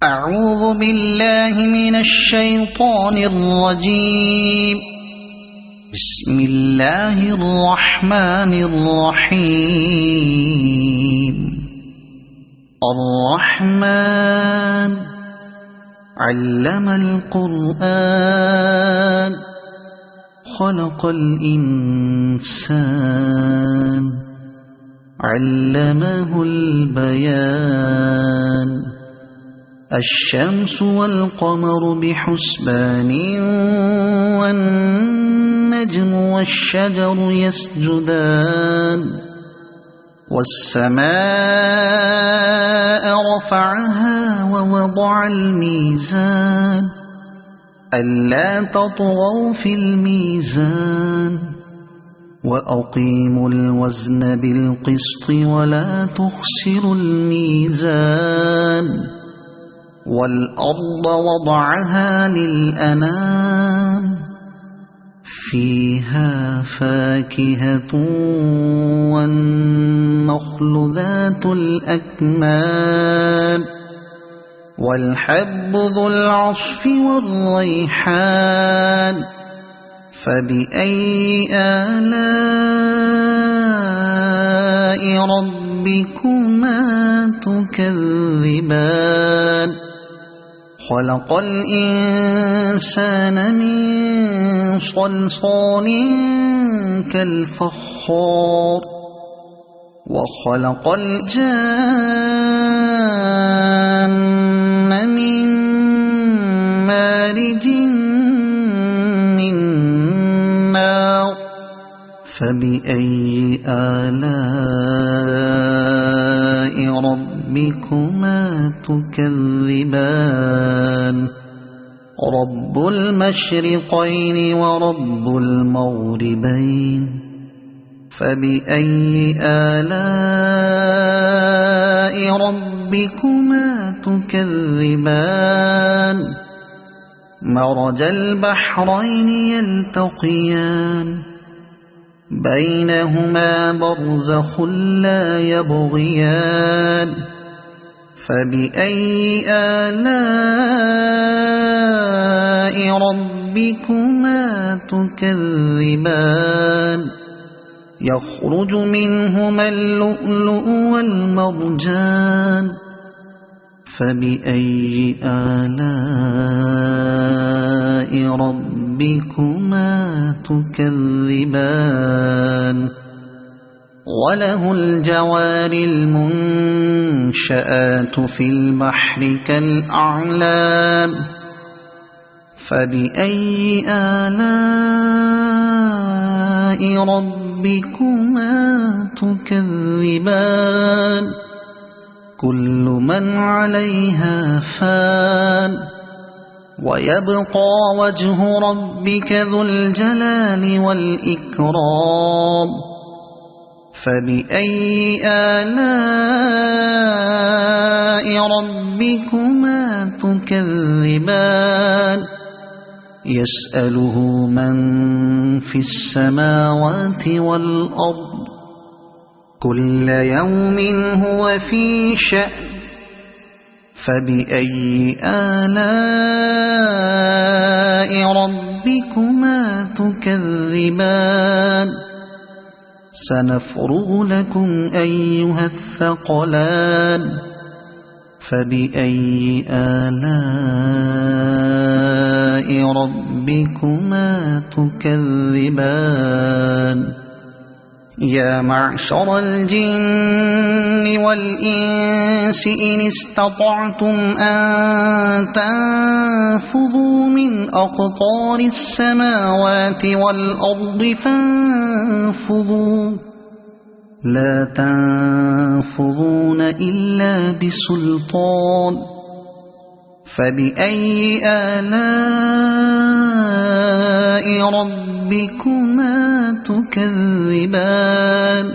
أعوذ بالله من الشيطان الرجيم. بسم الله الرحمن الرحيم. الرحمن علم القرآن خلق الإنسان علمه البيان. الشمس والقمر بحسبان والنجم والشجر يسجدان. والسماء رفعها ووضع الميزان ألا تطغوا في الميزان وأقيموا الوزن بالقسط ولا تخسروا الميزان. والأرض وضعها للأنام فيها فاكهة والنخل ذات الأكمام والحب ذو العصف والريحان. فبأي آلاء ربكما تكذبان. خلق الإنسان من صلصال كالفخار وخلق الجان من مارج من نار. فبأي آلاء ربكما تكذبان. رب المشرقين ورب المغربين. فبأي آلاء ربكما تكذبان. مرج البحرين يلتقيان بينهما برزخ لا يبغيان. فبأي آلاء ربكما تكذبان. يخرج منهما اللؤلؤ والمرجان. فبأي آلاء ربكما تكذبان. وله الجوار المنشآت في البحر كالأعلام. فبأي آلاء ربكما تكذبان. كل من عليها فان ويبقى وجه ربك ذو الجلال والإكرام. فبأي آلاء ربكما تكذبان. يسأله من في السماوات والأرض كل يوم هو في شأن. فبأي آلاء ربكما تكذبان. سنفرغ لكم أيها الثقلان. فبأي آلاء ربكما تكذبان. يا معشر الجن والإنس إن استطعتم أن تنفذوا من أقطار السماوات والأرض فانفذوا لا تنفذون إلا بسلطان. فبأي آلاء ربكما تكذبان.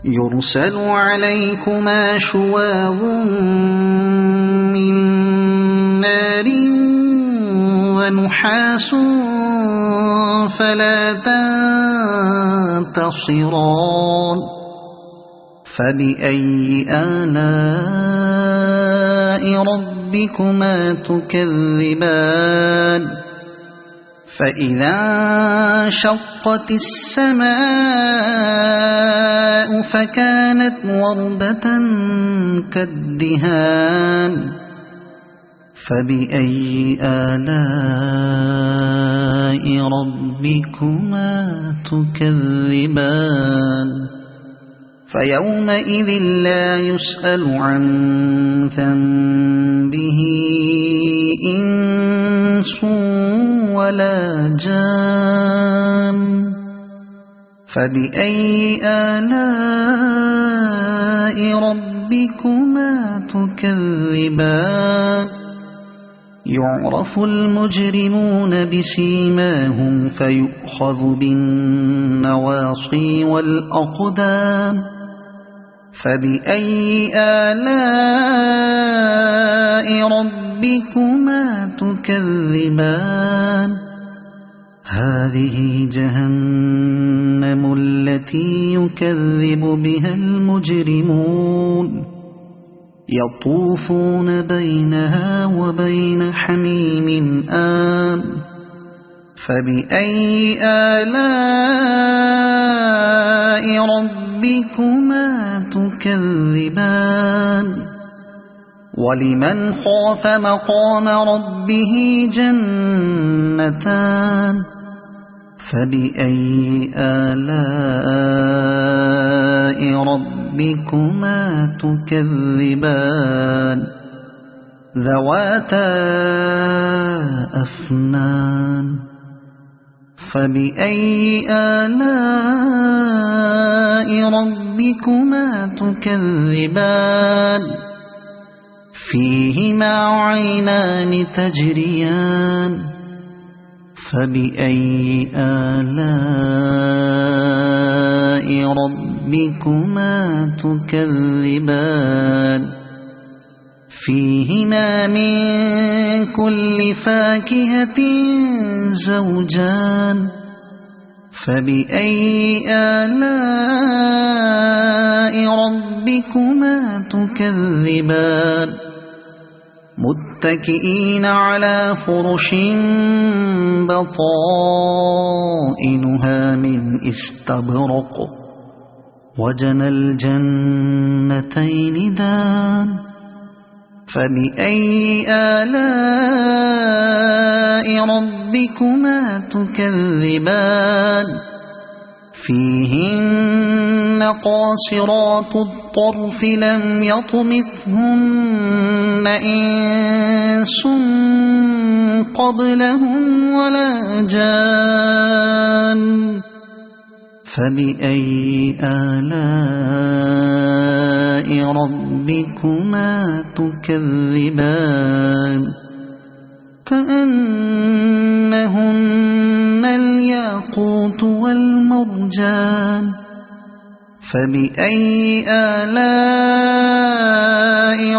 يرسل عليكما شواظ من نار ونحاس فلا تنتصران. فبأي آلاء ربكما تكذبان فإذا انشقت السماء فكانت وردة كالدهان فبأي آلاء ربكما تكذبان فيومئذ لا يسأل عن ذنبه إنس ولا جان فبأي آلاء ربكما تكذبان يعرف المجرمون بسيماهم فيؤخذ بالنواصي والأقدام فبأي آلاء ربكما تكذبان هذه جهنم التي يكذب بها المجرمون يطوفون بينها وبين حميم آن فبأي آلاء ربكما تكذبان ولمن خاف مقام ربه جنتان فبأي آلاء ربكما تكذبان ذواتا أفنان فبأي آلاء ربكما تكذبان فيهما عينان تجريان فبأي آلاء ربكما تكذبان فيهما من كل فاكهة زوجان فبأي آلاء ربكما تكذبان متكئين على فرش بطائنها من استبرق وجنى الجنتين دان فبأي آلاء ربكما تكذبان فيهن قاصرات الطرف لم يطمثهن إنس قبلهم ولا جان فبأي آلاء ربكما تكذبان كأنهن الياقوت والمرجان فبأي آلاء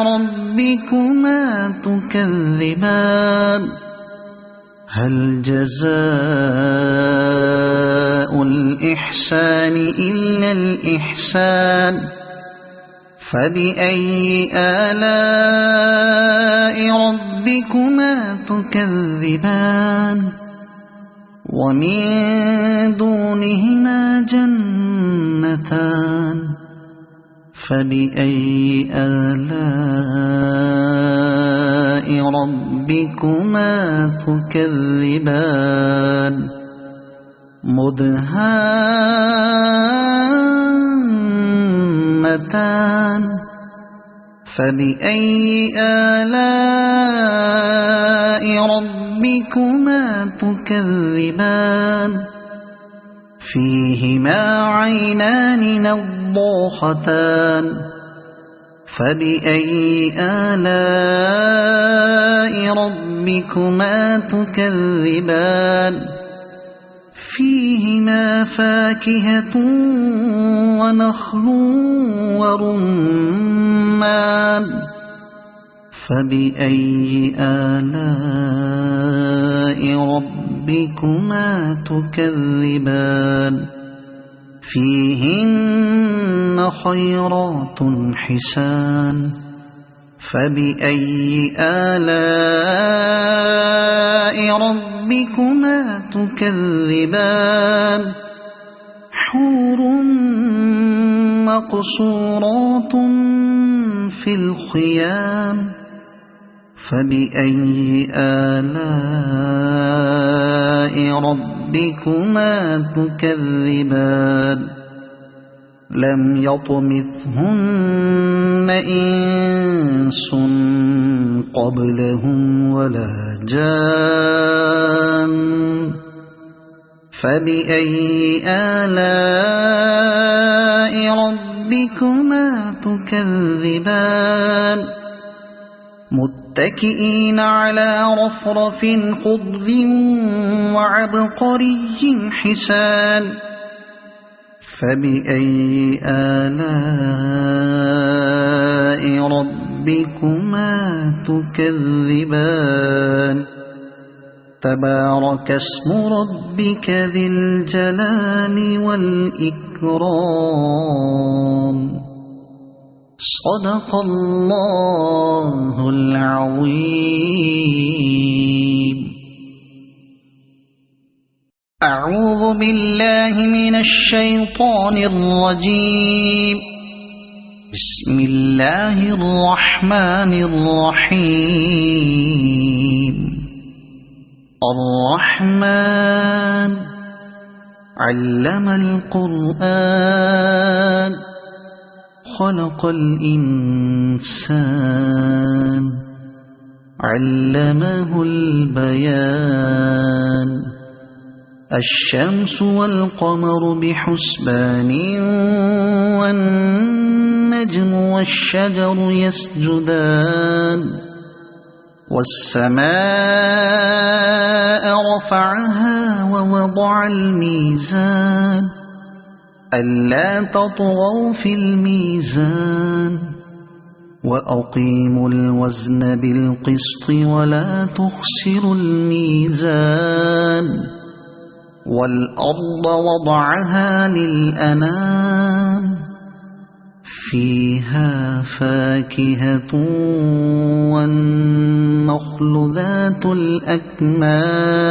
ربكما تكذبان هل جزاء الإحسان إلا الإحسان فبأي آلاء ربكما تكذبان ومن دونهما جنتان فبأي آلاء ربكما تكذبان مدهامتان فبأي آلاء ربكما تكذبان فيهما عينان نضاختان فبأي آلاء ربكما تكذبان فيهما فاكهة ونخل ورمان فبأي آلاء ربكما تكذبان فيهن خيرات حسان فبأي آلاء ربكما تكذبان حور مقصورات في الخيام فبأي آلاء ربكما تكذبان لم يطمثهن إنس قبلهم ولا جان فبأي آلاء ربكما تكذبان متكئين على رفرف خضر وعبقري حسان فبأي آلاء ربكما تكذبان تبارك اسم ربك ذي الجلال والإكرام صدق الله العظيم. أعوذ بالله من الشيطان الرجيم. بسم الله الرحمن الرحيم. الرحمن علم القرآن خلق الإنسان علمه البيان الشمس والقمر بحسبان والنجم والشجر يسجدان والسماء رفعها ووضع الميزان ألا تطغوا في الميزان وأقيموا الوزن بالقسط ولا تخسروا الميزان والأرض وضعها للأنام فيها فاكهة والنخل ذات الأكمام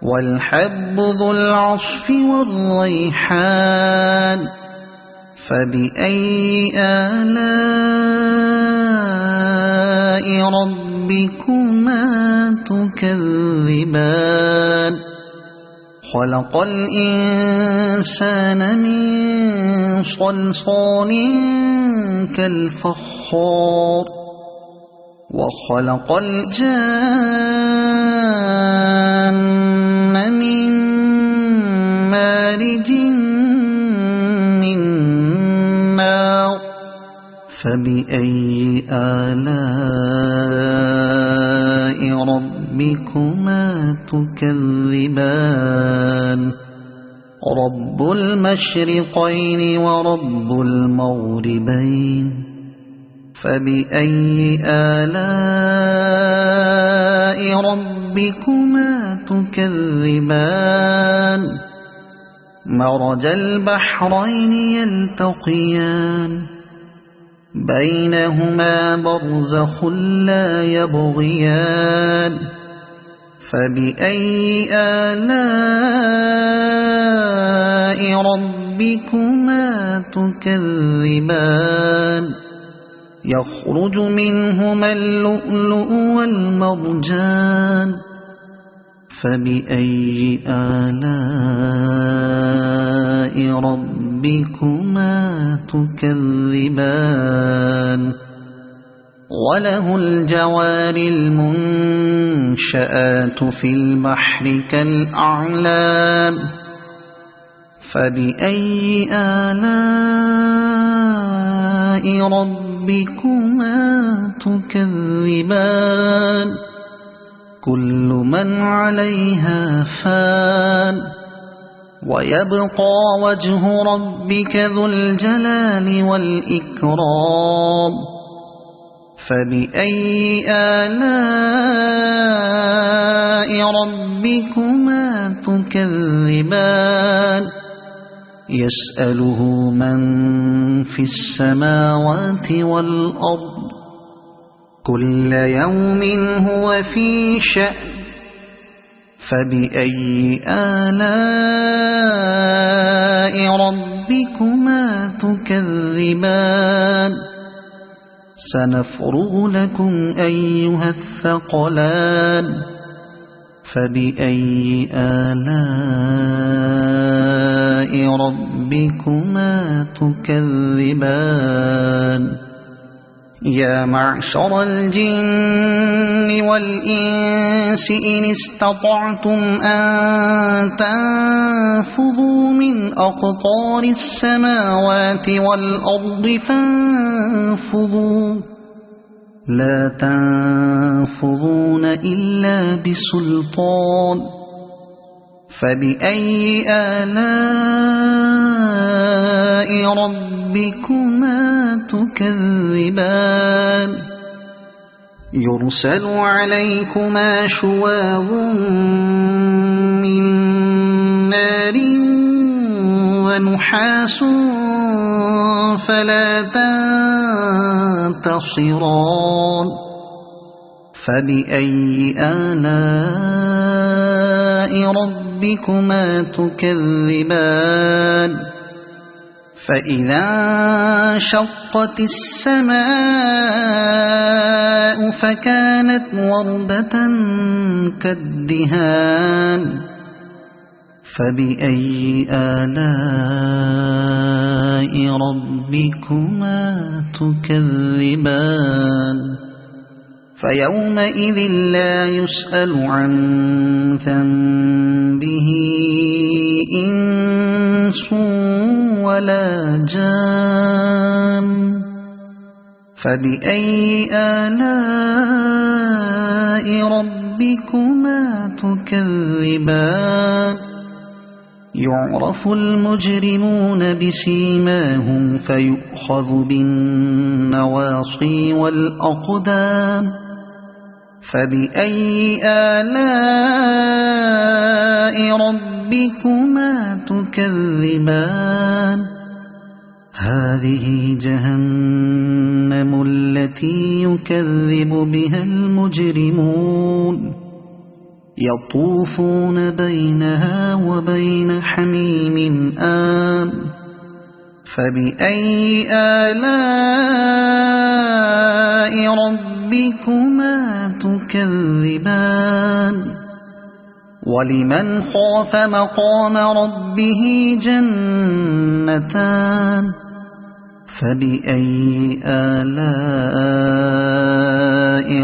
والحب ذو العصف والريحان فبأي آلاء ربكما تكذبان خلق الإنسان من صلصال كالفخار وخلق الجان من مارج من نار فبأي آلاء ربكما تكذبان رب المشرقين ورب المغربين فبأي آلاء ربكما تكذبان مرج البحرين يلتقيان بينهما برزخ لا يبغيان فبأي آلاء ربكما تكذبان يخرج منهما اللؤلؤ والمرجان فبأي آلاء ربكما تكذبان وله الجوار المنشآت في البحر كالأعلام فبأي آلاء ربكما تكذبان كل من عليها فان ويبقى وجه ربك ذو الجلال والإكرام فبأي آلاء ربكما تكذبان يسأله من في السماوات والأرض كل يوم هو في شأن فبأي آلاء ربكما تكذبان سنفرغ لكم أيها الثقلان فبأي آلاء ربكما تكذبان يا معشر الجن والإنس إن استطعتم أن تنفذوا من أقطار السماوات والأرض فانفذوا لا تنفذون إلا بسلطان فبأي آلاء ربكما تكذبان يرسل عليكما شواظ من نار ونحاس فلا تنتصران فبأي آلاء ربكما تكذبان فإذا انشقت السماء فكانت وردة كالدهان فبأي آلاء ربكما تكذبان فيومئذ لا يسأل عن ذنبه إنس ولا جان فبأي آلاء ربكما تكذبان يعرف المجرمون بسيماهم فيؤخذ بالنواصي والأقدام فبأي آلاء ربكما تكذبان هذه جهنم التي يكذب بها المجرمون يطوفون بينها وبين حميم آن فبأي آلاء ربكما تكذبان ولمن خاف مقام ربه جنتان فبأي آلاء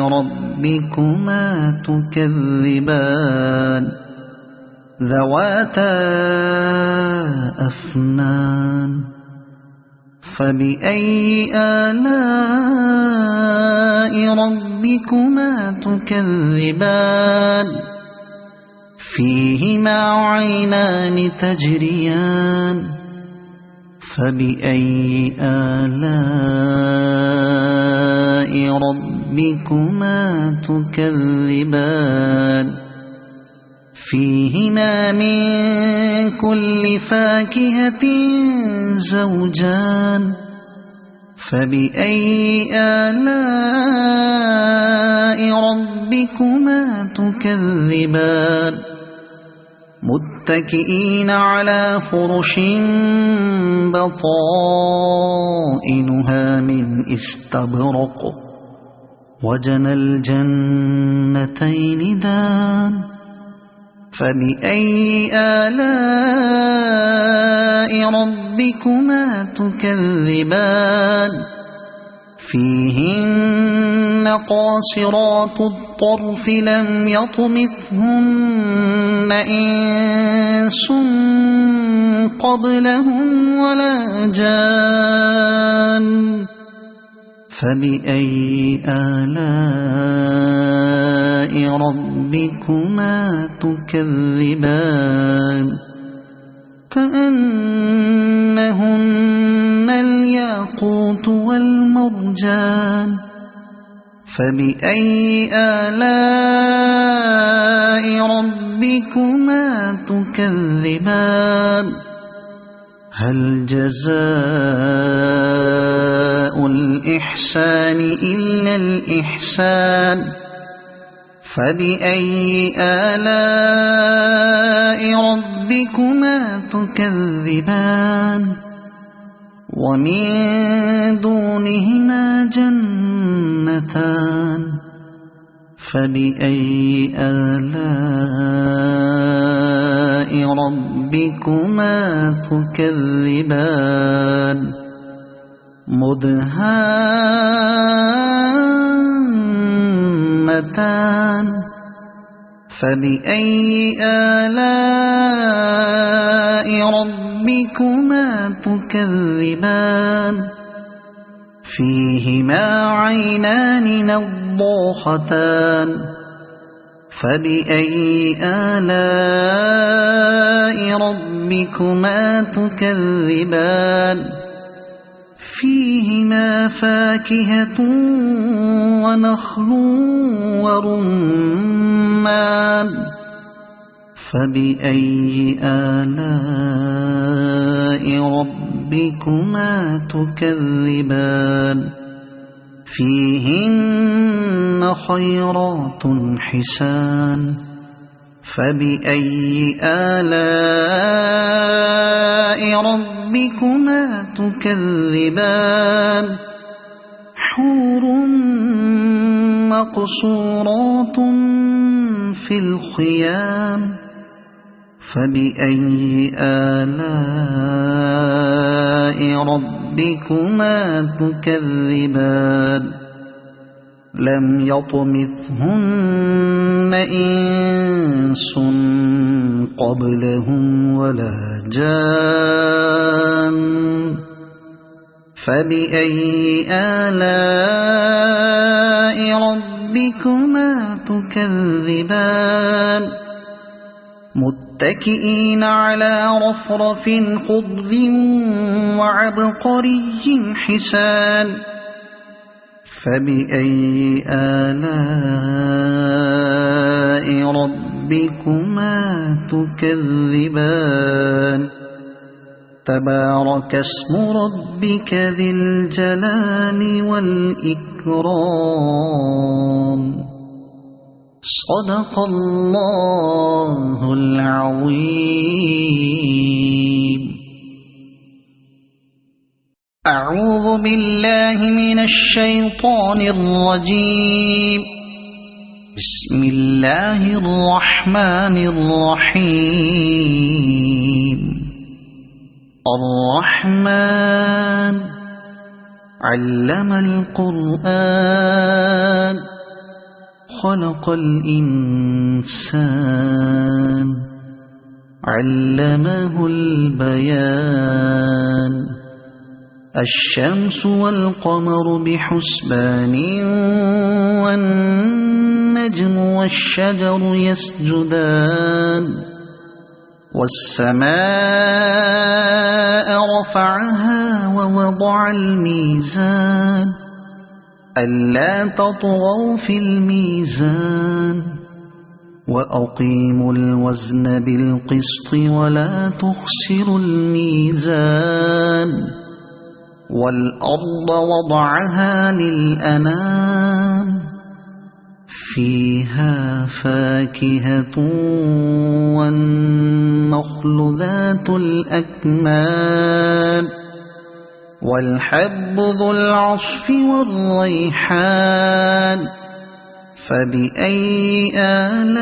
ربكما تكذبان ذواتا أفنان فبأي آلاء ربكما تكذبان فيهما عينان تجريان فبأي آلاء ربكما تكذبان فيهما من كل فاكهة زوجان فبأي آلاء ربكما تكذبان متكئين على فرش بطائنها من استبرق وجنى الجنتين دان فبأي آلاء ربكما تكذبان فيهن قاصرات الطرف لم يطمثهن إنس قبلهم ولا جان فبأي آلاء ربكما تكذبان كأنهن الياقوت والمرجان فبأي آلاء ربكما تكذبان هل جزاء جزاء الإحسان إلا الإحسان فبأي آلاء ربكما تكذبان ومن دونهما جنتان فبأي آلاء ربكما تكذبان مدهامتان فبأي آلاء ربكما تكذبان فيهما عينان نضاختان فبأي آلاء ربكما تكذبان فيهما فاكهة ونخل ورمان فبأي آلاء ربكما تكذبان فيهن خيرات حسان فبأي آلاء ربكما تكذبان حور مقصورات في الخيام فبأي آلاء ربكما تكذبان لم يطمثهن إنس قبلهم ولا جان فبأي آلاء ربكما تكذبان متكئين على رفرف خضر وعبقري حسان فبأي آلاء ربكما تكذبان تبارك اسم ربك ذي الجلال والإكرام صدق الله العظيم. أعوذ بالله من الشيطان الرجيم. بسم الله الرحمن الرحيم. الرحمن علم القرآن خلق الإنسان علمه البيان الشمس والقمر بحسبان والنجم والشجر يسجدان والسماء رفعها ووضع الميزان ألا تطغوا في الميزان وأقيموا الوزن بالقسط ولا تخسروا الميزان والأرض وضعها للأنام فيها فاكهة والنخل ذات الأكمام والحب ذو العصف والريحان فبأي آلاء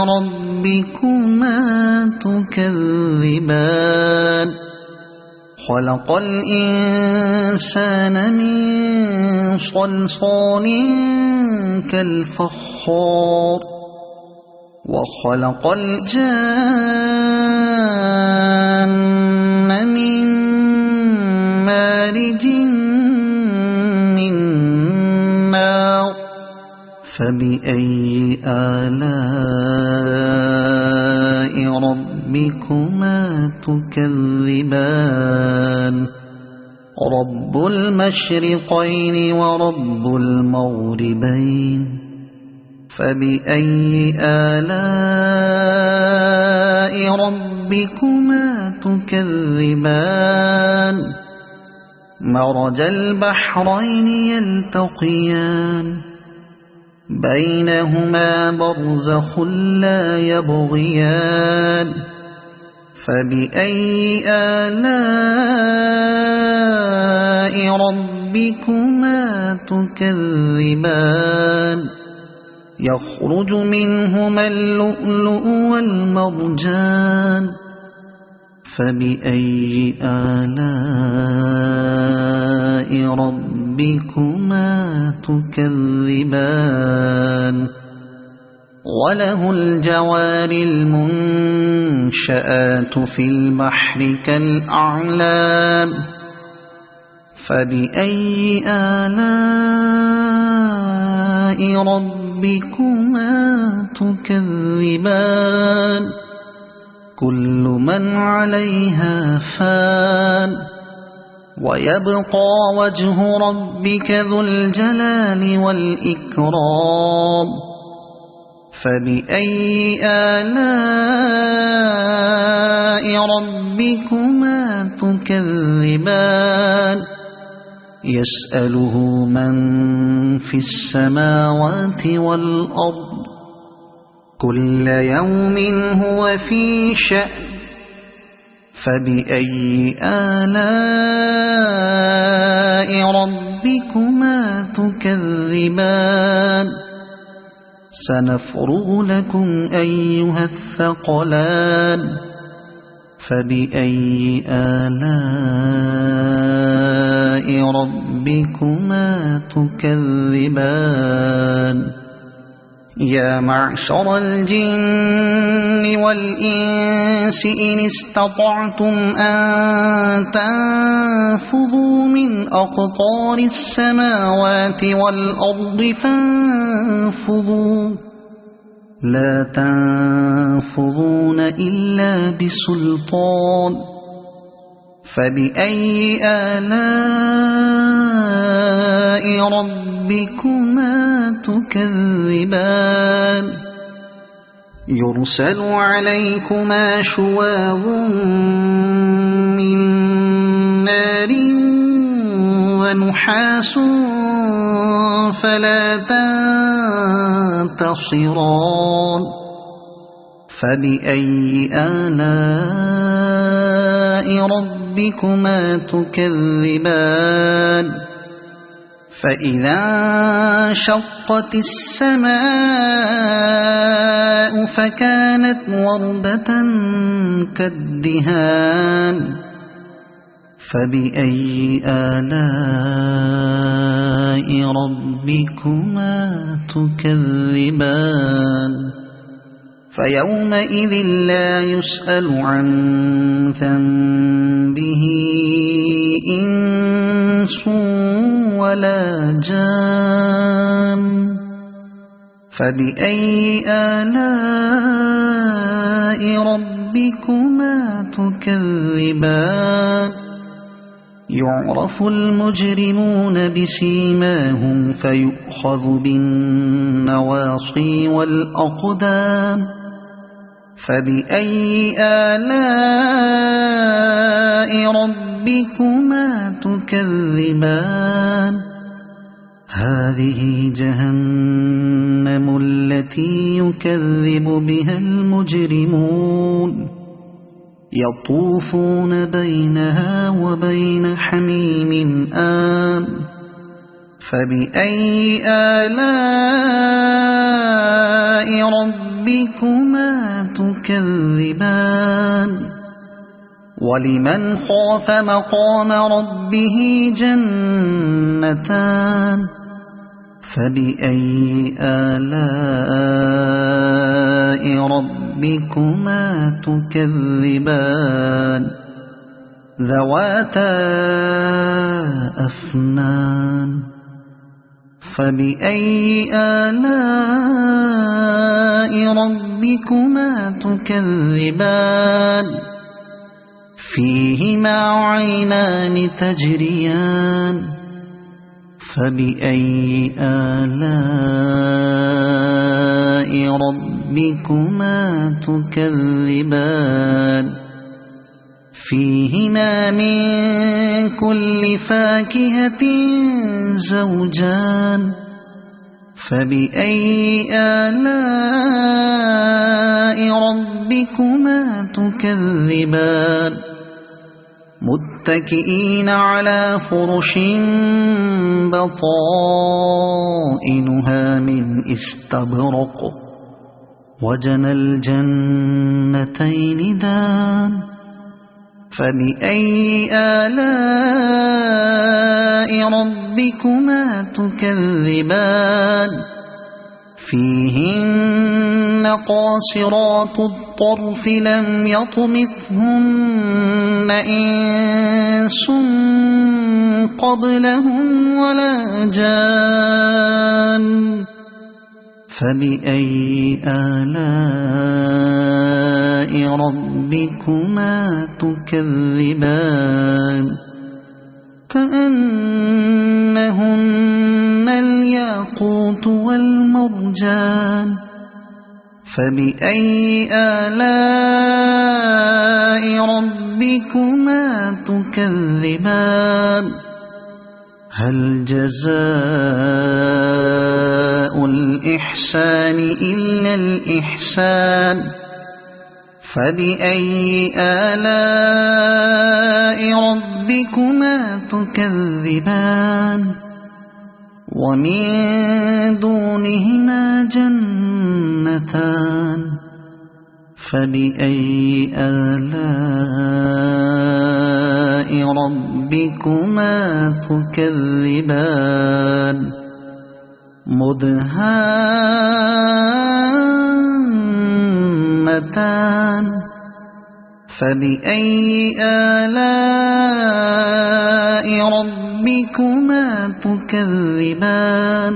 ربكما تكذبان خلق الإنسان من صلصال كالفخار وخلق الجان من مارج من نار فبأي آلاء ربكما تكذبان رب المشرقين ورب المغربين فبأي آلاء ربكما تكذبان مرج البحرين يلتقيان بينهما برزخ لا يبغيان فبأي آلاء ربكما تكذبان يخرج منهما اللؤلؤ والمرجان فبأي آلاء ربكما تكذبان وله الجوار المنشآت في البحر كالأعلام فبأي آلاء ربكما تكذبان كل من عليها فان ويبقى وجه ربك ذو الجلال والإكرام فبأي آلاء ربكما تكذبان يسأله من في السماوات والأرض كل يوم هو في شأن فبأي آلاء ربكما تكذبان سنفرغ لكم أيها الثقلان فبأي آلاء ربكما تكذبان يا معشر الجن والإنس إن استطعتم أن تنفذوا من أقطار السماوات والأرض فانفذوا لا تنفذون إلا بسلطان فبأي آلاء ربكما تكذبان يرسل عليكما شواظ من نار ونحاس فلا تنتصران فبأي آلاء ربكما تكذبان فإذا انشقت السماء فكانت وردة كالدهان فبأي آلاء ربكما تكذبان فيومئذ لا يسأل عن ذنبه إنس ولا جان فبأي آلاء ربكما تكذبان يعرف المجرمون بسيماهم فيؤخذ بالنواصي والأقدام فبأي آلاء ربكما تكذبان هذه جهنم التي يكذب بها المجرمون يطوفون بينها وبين حميم آن فبأي آلاء ربكما تكذبان ولمن خاف مقام ربه جنتان فبأي آلاء ربكما تكذبان ذواتا أفنان فبأي آلاء ربكما تكذبان فيهما عينان تجريان فبأي آلاء ربكما تكذبان فيهما من كل فاكهة زوجان فبأي آلاء ربكما تكذبان متكئين على فرش بطائنها من استبرق وجنى الجنتين دان فبأي آلاء ربكما تكذبان فيهن قاصرات الطرف لم يطمثهن إنس قبلهم ولا جان فبأي آلاء ربكما تكذبان كأنهن الياقوت والمرجان فبأي آلاء ربكما تكذبان هل جزاء الإحسان إلا الإحسان فبأي آلاء ربكما تكذبان ومن دونهما جنتان فبأي آلاء ربكما تكذبان مدهامتان فبأي آلاء ربكما تكذبان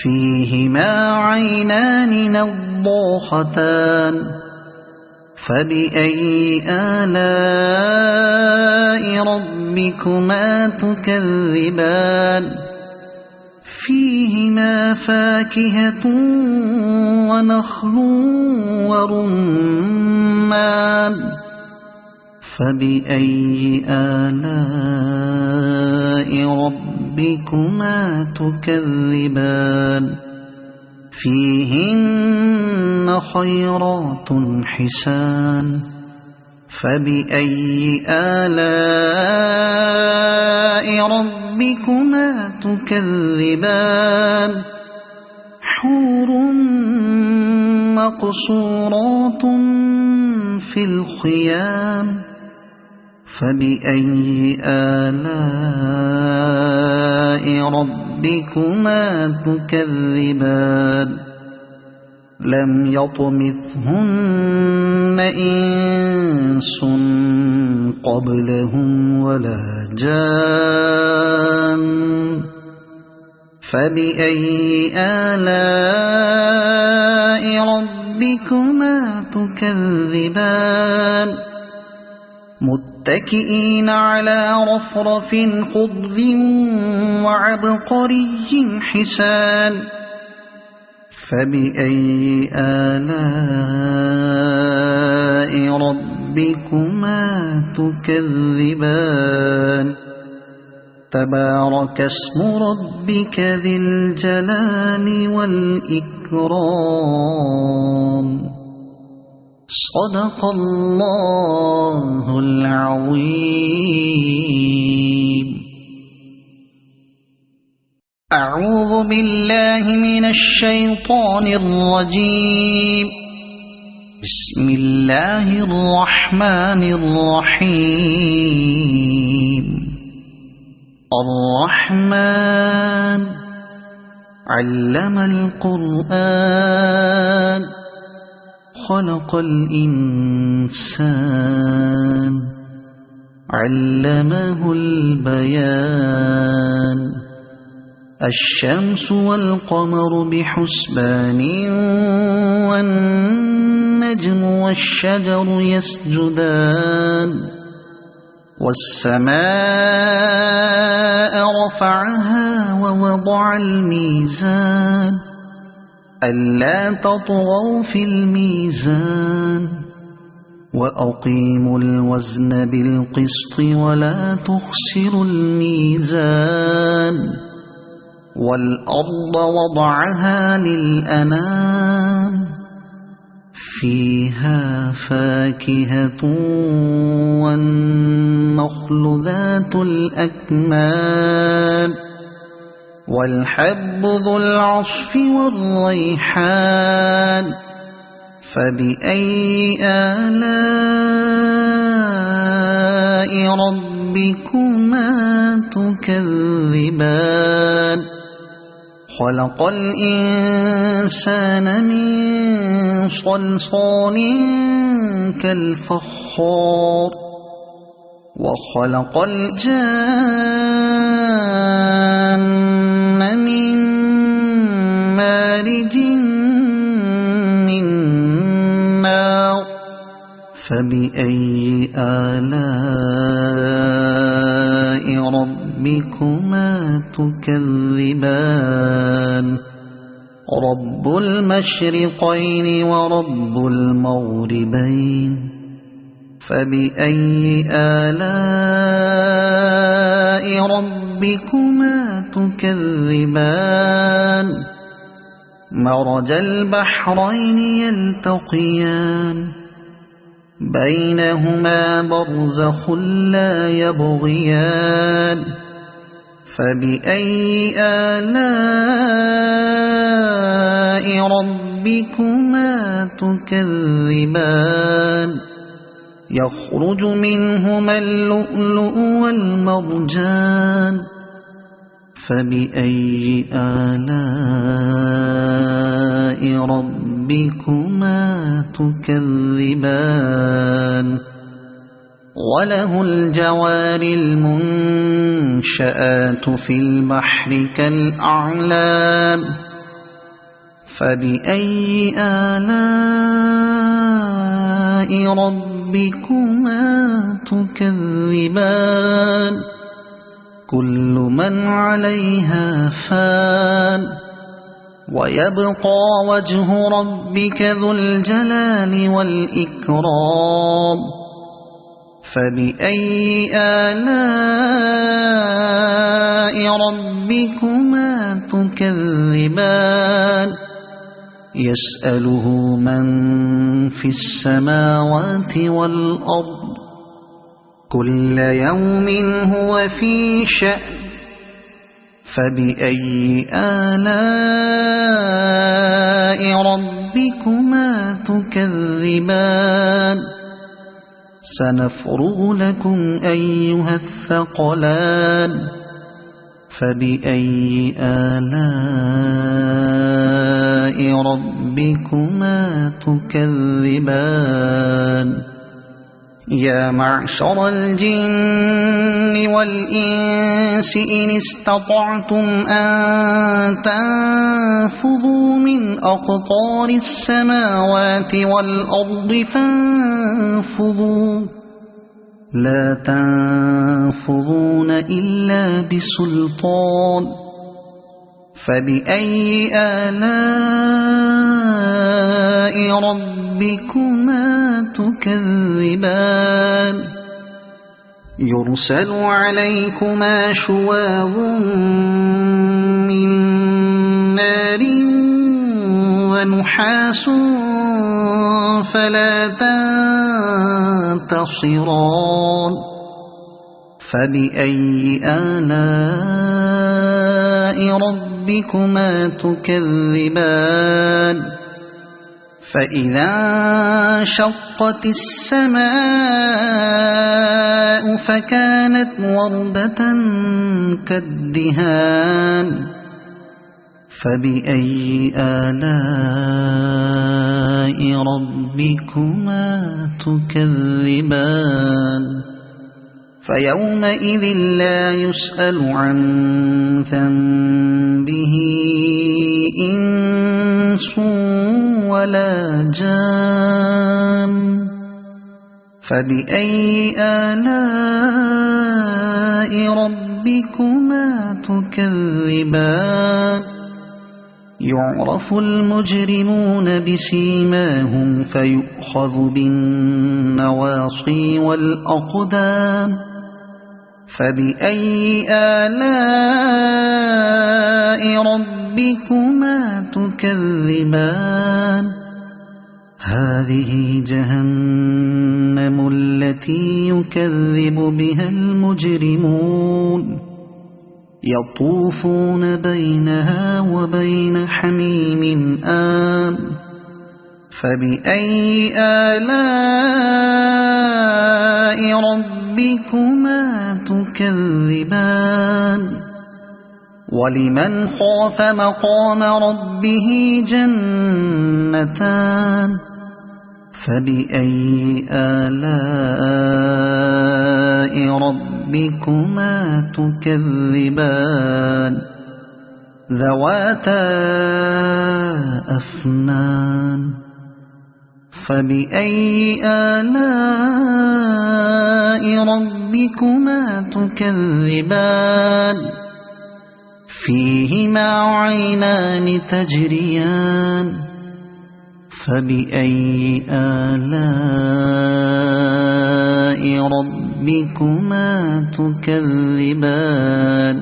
فيهما عينان نضاختان فبأي آلاء ربكما تكذبان فيهما فاكهة ونخل ورمان فبأي آلاء ربكما تكذبان فيهن خيرات حسان فبأي آلاء ربكما تكذبان حور مقصورات في الخيام فبأي آلاء ربكما تكذبان لم يطمثهن إنس قبلهم ولا جان فبأي آلاء ربكما تكذبان متكئين على رفرف خضر وعبقري حسان فبأي آلاء ربكما تكذبان تبارك اسم ربك ذي الجلال والإكرام صدق الله العظيم. أعوذ بالله من الشيطان الرجيم. بسم الله الرحمن الرحيم. الرحمن علم القرآن خلق الإنسان علمه البيان الشمس والقمر بحسبان والنجم والشجر يسجدان والسماء رفعها ووضع الميزان ألا تطغوا في الميزان وأقيموا الوزن بالقسط ولا تخسروا الميزان والأرض وضعها للأنام فيها فاكهة والنخل ذات الأكمام والحب ذو العصف والريحان فبأي آلاء ربكما تكذبان خلق الإنسان من صلصال كالفخار وخلق الجان من مارج من نار فبأي آلاء ربكما تكذبان رب المشرقين ورب المغربين فبأي آلاء ربكما تكذبان مرج البحرين يلتقيان بينهما برزخ لا يبغيان فبأي آلاء ربكما تكذبان يخرج منهما اللؤلؤ والمرجان فبأي آلاء ربكما تكذبان وله الجوار المنشآت في البحر كالأعلام فبأي آلاء ربكما تكذبان كل من عليها فان ويبقى وجه ربك ذو الجلال والإكرام فبأي آلاء ربكما تكذبان يسأله من في السماوات والأرض كل يوم هو في شأن فبأي آلاء ربكما تكذبان سنفرغ لكم أيها الثقلان فبأي آلاء ربكما تكذبان يا معشر الجن والإنس إن استطعتم أن تنفذوا من أقطار السماوات والأرض فانفذوا لا تنفذون إلا بسلطان فبأي آلاء ربكما تكذبان يرسل عليكما شواظ من نار ونحاس فلا تنتصران فبأي آلاء ربكما تكذبان فإذا انشقت السماء فكانت وردة كالدهان فبأي آلاء ربكما تكذبان فيومئذ لا يسأل عن ذنبه إنس ولا جان فبأي آلاء ربكما تكذبان يعرف المجرمون بسيماهم فيؤخذ بالنواصي والأقدام فبأي آلاء ربكما تكذبان هذه جهنم التي يكذب بها المجرمون يطوفون بينها وبين حميم آن فبأي آلاء ربكما تكذبان ولمن خاف مقام ربه جنتان فبأي آلاء ربكما تكذبان ذواتا أفنان فبأي آلاء ربكما تكذبان فيهما عينان تجريان فبأي آلاء ربكما تكذبان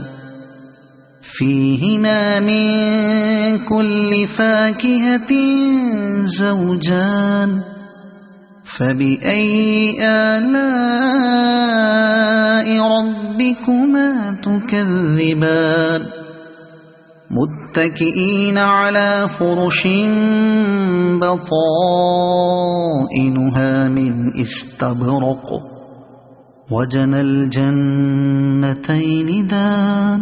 فيهما من كل فاكهة زوجان فبأي آلاء ربكما تكذبان متكئين على فرش بطائنها من استبرق وجنى الجنتين دان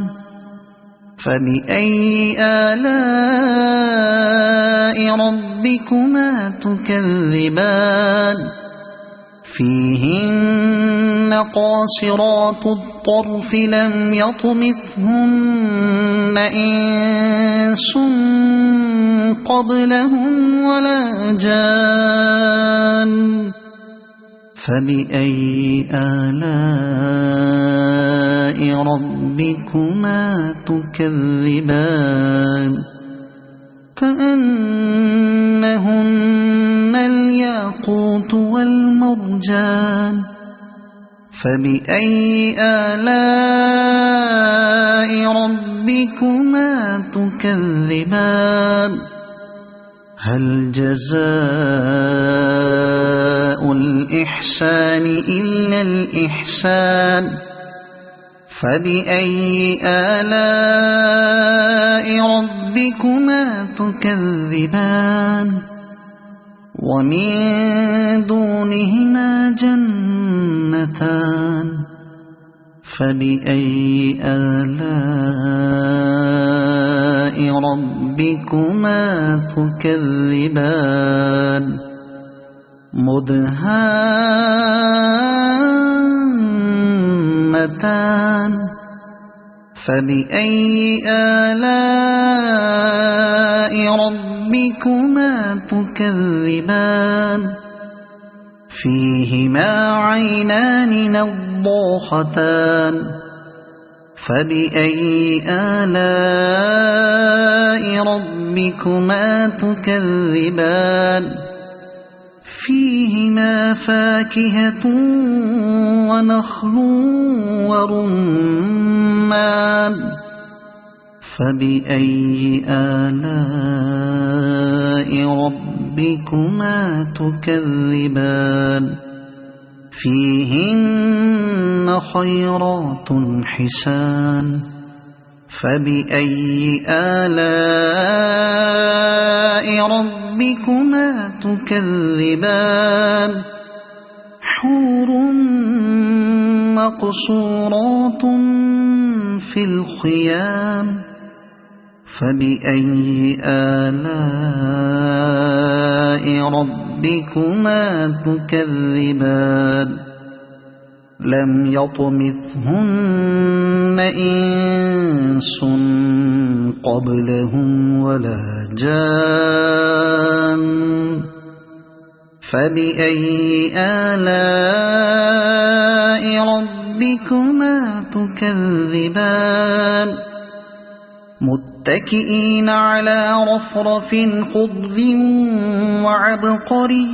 فبأي آلاء ربكما تكذبان فيهن قاصرات الطرف لم يطمثهن إنس قبلهم ولا جان فبأي آلاء ربكما تكذبان كأنهن الياقوت والمرجان فبأي آلاء ربكما تكذبان هل جزاء الإحسان إلا الإحسان فبأي آلاء ربكما تكذبان ومن دونهما جنتان فبأي آلاء ربكما تكذبان مدهامتان فبأي آلاء ربكما تكذبان فيهما عينان نضاختان فبأي آلاء ربكما تكذبان فيهما فاكهة ونخل ورمان فبأي آلاء ربكما تكذبان فيهن خيرات حسان فبأي آلاء ربكما تكذبان حور مقصورات في الخيام فبأي آلاء ربكما تكذبان لم يطمثهن إنس قبلهم ولا جان فبأي آلاء ربكما تكذبان متكئين على رفرف خضر وعبقري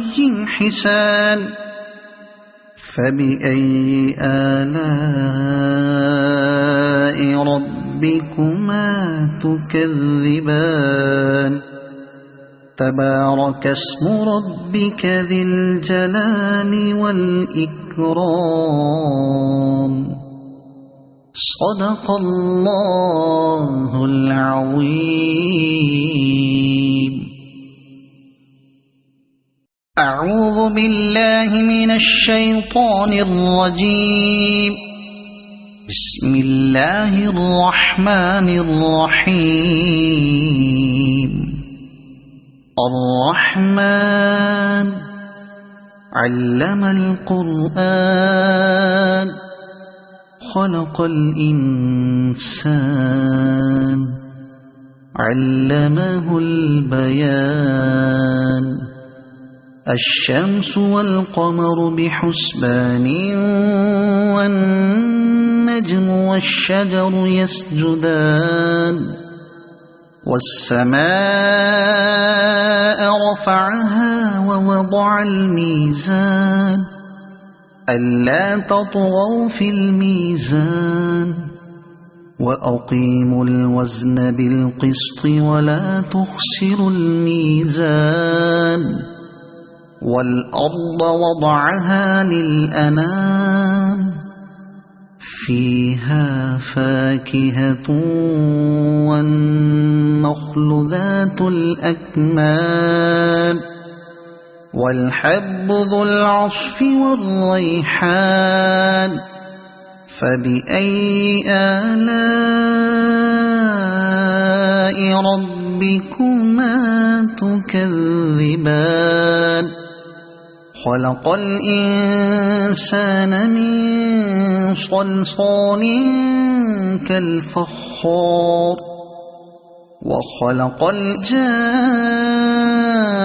حسان فبأي آلاء ربكما تكذبان تبارك اسم ربك ذي الجلال والإكرام صدق الله العظيم. أعوذ بالله من الشيطان الرجيم. بسم الله الرحمن الرحيم. الرحمن علم القرآن خلق الإنسان علمه البيان الشمس والقمر بحسبان والنجم والشجر يسجدان والسماء رفعها ووضع الميزان ألا تطغوا في الميزان وأقيموا الوزن بالقسط ولا تخسروا الميزان والأرض وضعها للأنام فيها فاكهة والنخل ذات الأكمام والحب ذو العصف والريحان فبأي آلاء ربكما تكذبان خلق الإنسان من صلصال كالفخار وخلق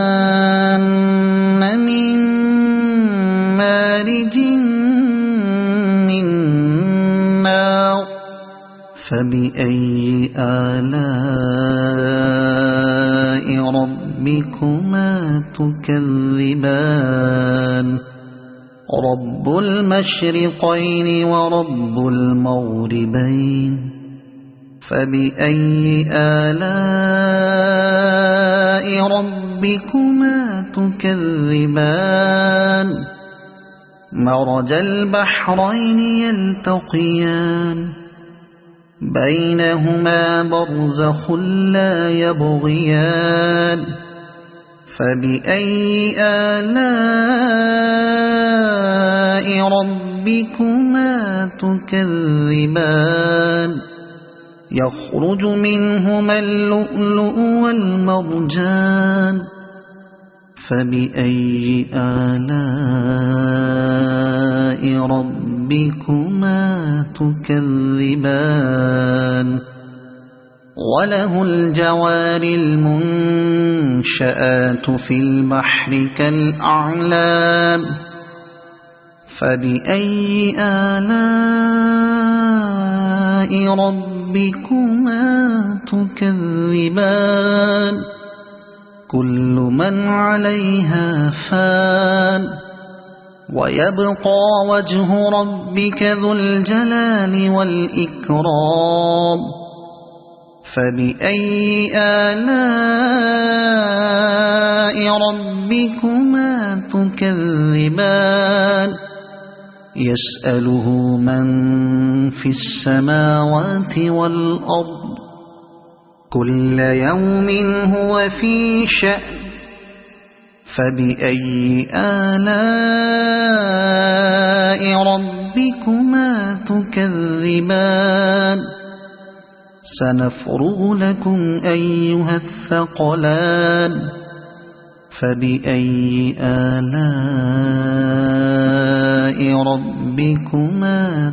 الجان من مارج من نار فبأي آلاء ربكما تكذبان رب المشرقين ورب المغربين فبأي آلاء ربكما تكذبان مرج البحرين يلتقيان بينهما برزخ لا يبغيان فبأي آلاء ربكما تكذبان يخرج منهما اللؤلؤ والمرجان فبأي آلاء ربكما تكذبان وله الجوار المنشآت في البحر كالأعلام فبأي آلاء ربكما تكذبان كل من عليها فان ويبقى وجه ربك ذو الجلال والإكرام فبأي آلاء ربكما تكذبان يسأله من في السماوات والأرض كل يوم هو في شأن فبأي آلاء ربكما تكذبان سنفرغ لكم أيها الثقلان فبأي آلاء ربكما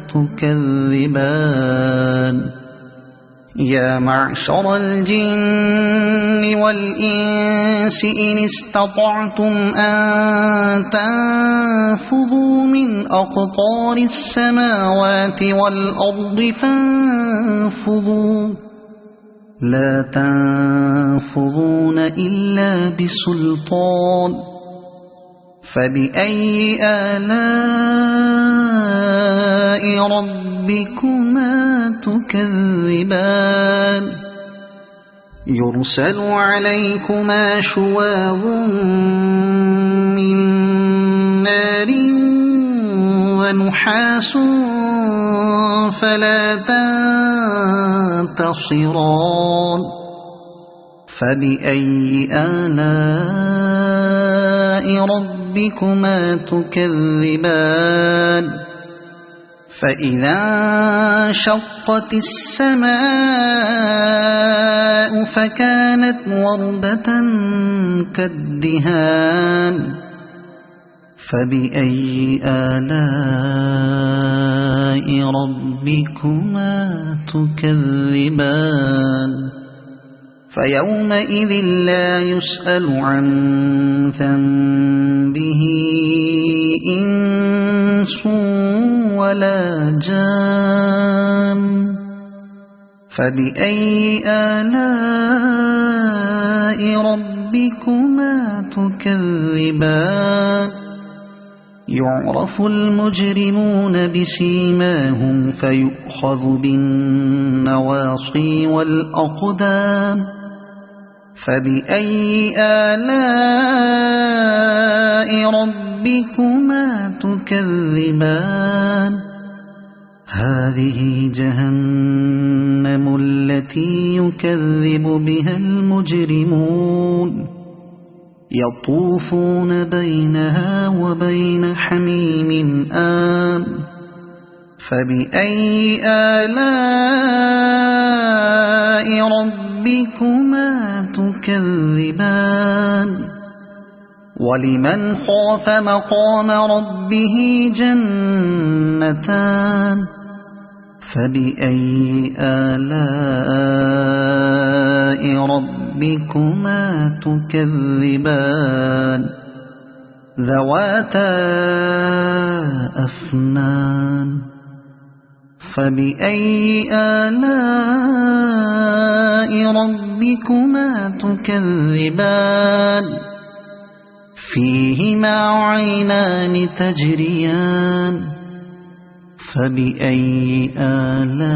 تكذبان يا معشر الجن والإنس إن استطعتم أن تنفذوا من أقطار السماوات والأرض لا تنفذون إلا بسلطان فبأي آلاء ربكما تكذبان يرسل عليكما شواظ من نار ونحاس فلا تنتصران فبأي آلاء ربكما تكذبان فإذا انشقت السماء فكانت وردة كالدهان فبأي آلاء ربكما تكذبان فيومئذ لا يسأل عن ذنبه إنس ولا جان فبأي آلاء ربكما تكذبان يعرف المجرمون بسيماهم فيؤخذ بالنواصي والأقدام فبأي آلاء ربكما تكذبان هذه جهنم التي يكذب بها المجرمون يطوفون بينها وبين حميم آن فبأي آلاء ربكما تكذبان ولمن خاف مقام ربه جنتان فبأي آلاء ربكما تكذبان ذواتا أفنان فبأي آلاء ربكما تكذبان فيهما عينان تجريان فبأي آلاء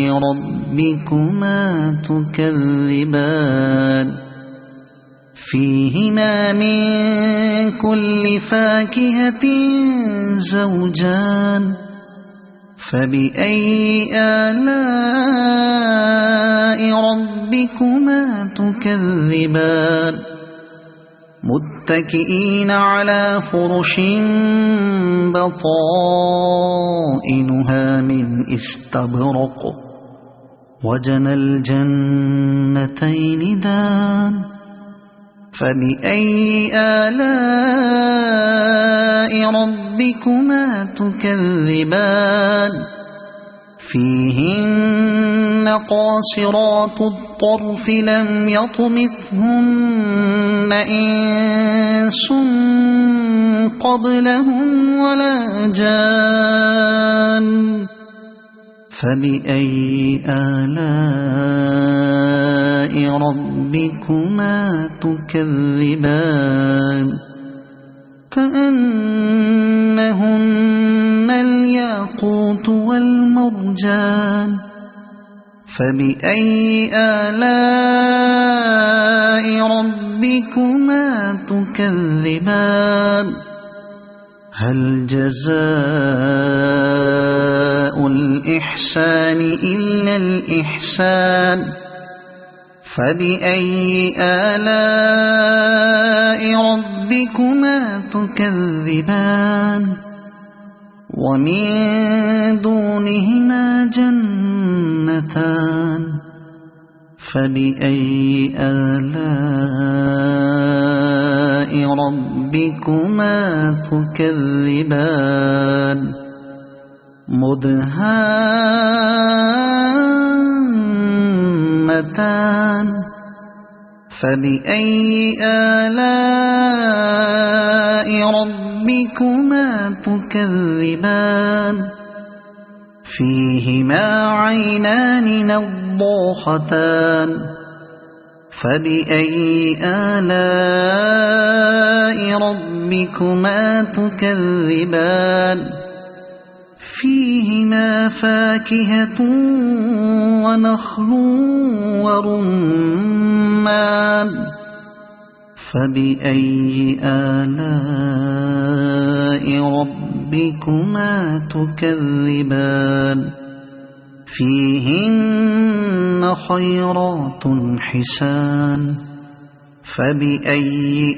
ربكما تكذبان فيهما من كل فاكهة زوجان فبأي آلاء ربكما تكذبان متكئين على فرش بطائنها من استبرق وجنى الجنتين دان فبأي آلاء ربكما تكذبان فيهن قاصرات الطرف لم يطمثهن إنس قبلهم ولا جان فبأي آلاء ربكما تكذبان كأنهن الياقوت والمرجان فبأي آلاء ربكما تكذبان هل جزاء الإحسان إلا الإحسان فبأي آلاء ربكما تكذبان ومن دونهما جنتان فبأي آلاء ربكما تكذبان مدهامتان فبأي آلاء ربكما تكذبان فيهما عينان نضاختان فبأي آلاء ربكما تكذبان فيهما فاكهة ونخل ورمان فبأي آلاء ربكما تكذبان فيهن خيرات حسان فبأي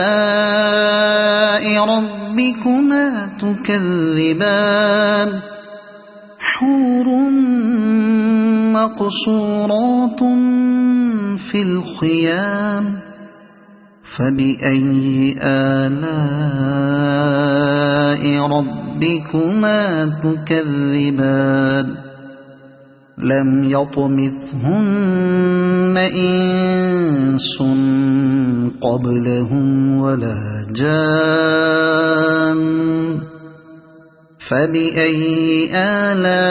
آلاء ربكما تكذبان حور مقصورات في الخيام فبأي آلاء ربكما تكذبان لم يطمثهن إنس قبلهم ولا جان فبأي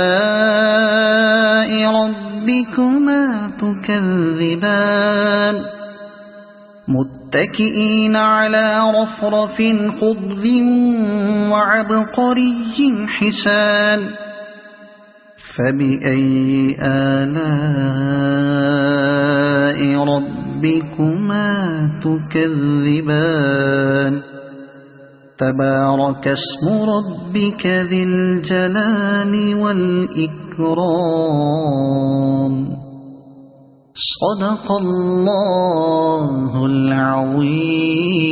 آلاء ربكما تكذبان متكئين على رفرف خضر وعبقري حسان فبأي آلاء ربكما تكذبان تبارك اسم ربك ذي الجلال والإكرام صدق الله العظيم.